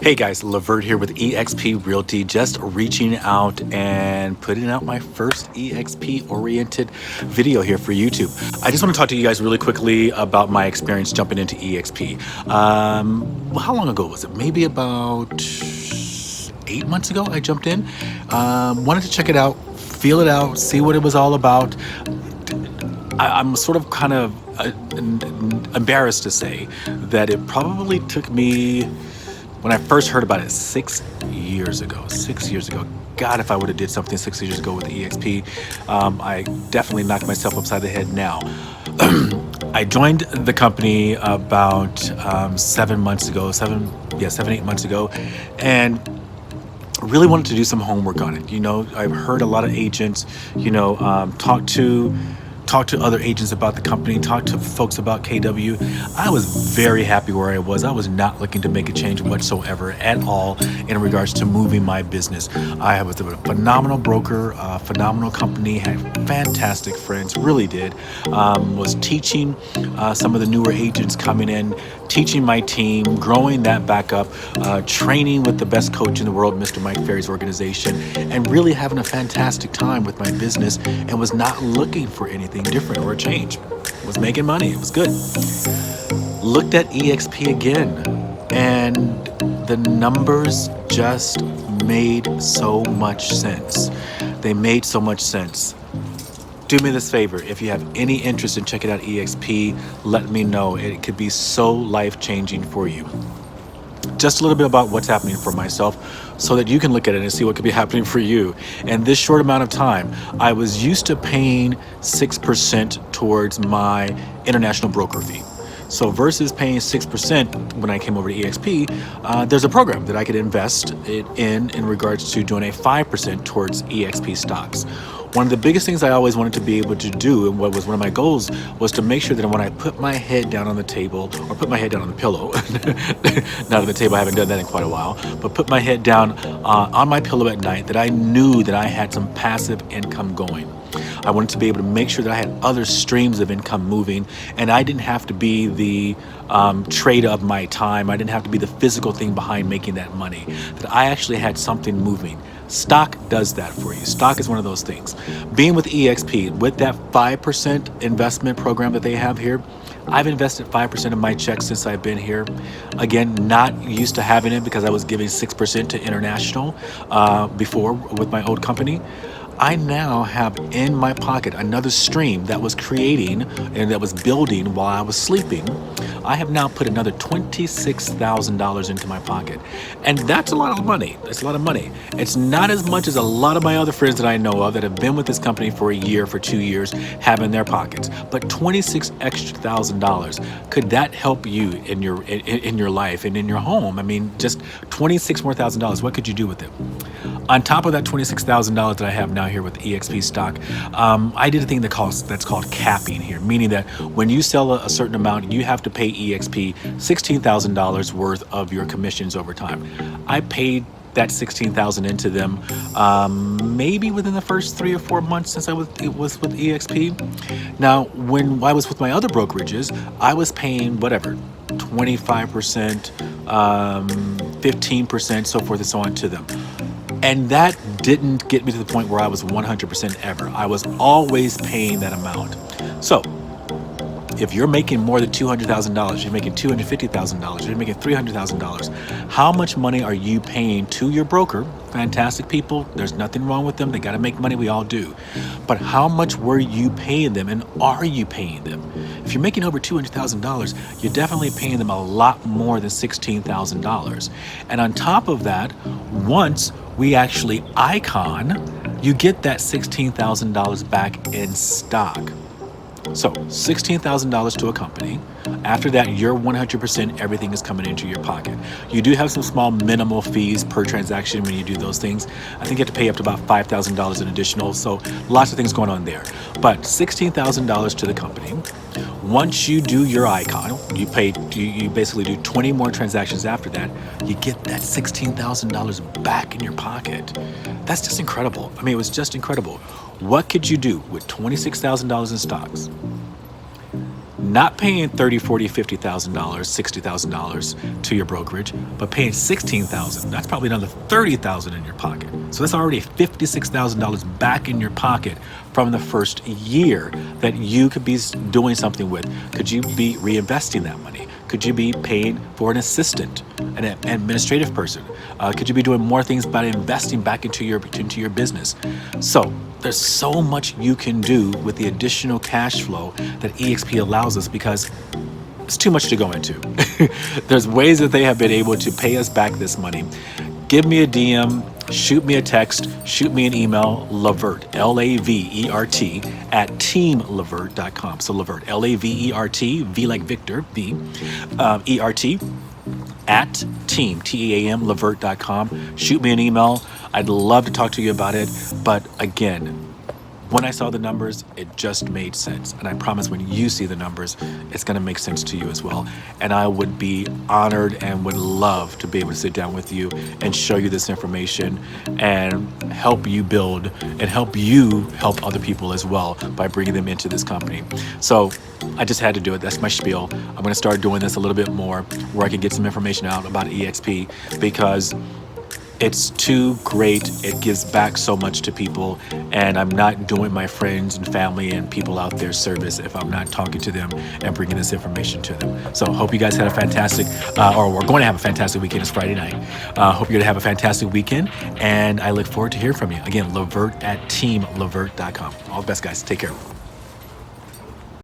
Hey guys, Lavert here with EXP Realty, just reaching out and putting out my first EXP oriented video here for YouTube. I just want to talk to you guys really quickly about my experience jumping into EXP. How long ago was it? Maybe about 8 months ago I jumped in. Wanted to check it out, feel it out, see what it was all about. I'm sort of kind of embarrassed to say that it probably took me, when I first heard about it 6 years ago. 6 years ago. God, if I would have did something 6 years ago with EXP, I definitely knocked myself upside the head now. I joined the company about 7 months ago, 8 months ago, and really wanted to do some homework on it. I've heard a lot of agents, talk to other agents about the company, talk to folks about KW. I was very happy where I was. I was not looking to make a change whatsoever at all in regards to moving my business. I was a phenomenal broker, phenomenal company, had fantastic friends, really did. Was teaching some of the newer agents coming in, teaching my team, growing that back up, training with the best coach in the world, Mr. Mike Ferry's organization, and really having a fantastic time with my business, and was not looking for anything different or a change. Was making money. It was good. Looked at EXP again, and the numbers just made so much sense. They made so much sense. Do me this favor, if you have any interest in checking out EXP, let me know. It could be so life-changing for you. Just a little bit about what's happening for myself so that you can look at it and see what could be happening for you. In this short amount of time, I was used to paying 6% towards my international broker fee. So versus paying 6% when I came over to EXP, there's a program that I could invest in regards to doing a 5% towards EXP stocks. One of the biggest things I always wanted to be able to do, and what was one of my goals, was to make sure that when I put my head down on the table, or put my head down on the pillow, not on the table, I haven't done that in quite a while, but put my head down on my pillow at night, that I knew that I had some passive income going. I wanted to be able to make sure that I had other streams of income moving, and I didn't have to be the trade of my time. I didn't have to be the physical thing behind making that money, that I actually had something moving. Stock does that for you. Stock is one of those things. Being with EXP, with that 5% investment program that they have here, I've invested 5% of my checks since I've been here. Again, not used to having it because I was giving 6% to international before with my old company. I now have in my pocket another stream that was creating and that was building while I was sleeping. I have now put another $26,000 into my pocket. And that's a lot of money. It's a lot of money. It's not as much as a lot of my other friends that I know of that have been with this company for a year, for 2 years, have in their pockets. But $26,000 extra, could that help you in your life and in your home? I mean, just $26,000 more. What could you do with it? On top of that $26,000 that I have now here with EXP stock, I did a thing that's called capping here, meaning that when you sell a certain amount, you have to pay EXP $16,000 worth of your commissions over time. I paid that $16,000 into them maybe within the first 3 or 4 months since I was with EXP. Now, when I was with my other brokerages, I was paying whatever, 25%, 15%, so forth and so on to them. And that didn't get me to the point where I was 100% ever. I was always paying that amount. So if you're making more than $200,000, you're making $250,000, you're making $300,000, how much money are you paying to your broker? Fantastic people, there's nothing wrong with them. They got to make money, we all do. But how much were you paying them, and are you paying them? If you're making over $200,000, you're definitely paying them a lot more than $16,000. And on top of that, once we actually icon, you get that $16,000 back in stock. So $16,000 to a company. After that, you're 100%, everything is coming into your pocket. You do have some small minimal fees per transaction when you do those things. I think you have to pay up to about $5,000 in additional. So lots of things going on there. But $16,000 to the company. Once you do your icon, you basically do 20 more transactions after that, you get that $16,000 back in your pocket. That's just incredible. I mean, it was just incredible. What could you do with $26,000 in stocks? not paying $30,000, $40,000, $50,000, $60,000 to your brokerage, but paying $16,000. That's probably another $30,000 in your pocket. So that's already $56,000 back in your pocket from the first year that you could be doing something with. Could you be reinvesting that money? Could you be paying for an assistant, an administrative person? Could you be doing more things by investing back into your business? So there's so much you can do with the additional cash flow that EXP allows us, because it's too much to go into. There's ways that they have been able to pay us back this money. Give me a DM, shoot me a text, shoot me an email, Lavert, Lavert, at teamlavert.com. So Lavert, Lavert, V like Victor, V, ERT, at team, TEAM, Lavert.com. Shoot me an email. I'd love to talk to you about it. But again, when I saw the numbers, it just made sense. And I promise when you see the numbers, it's going to make sense to you as well. And I would be honored and would love to be able to sit down with you and show you this information and help you build and help you help other people as well by bringing them into this company. So I just had to do it. That's my spiel. I'm going to start doing this a little bit more where I can get some information out about EXP, because it's too great. It gives back so much to people, and I'm not doing my friends and family and people out there service if I'm not talking to them and bringing this information to them. So hope you guys had a fantastic, or we're going to have a fantastic weekend. It's Friday night. Hope you're going to have a fantastic weekend, and I look forward to hearing from you. Again, Lavert at teamlavert.com. All the best, guys. Take care.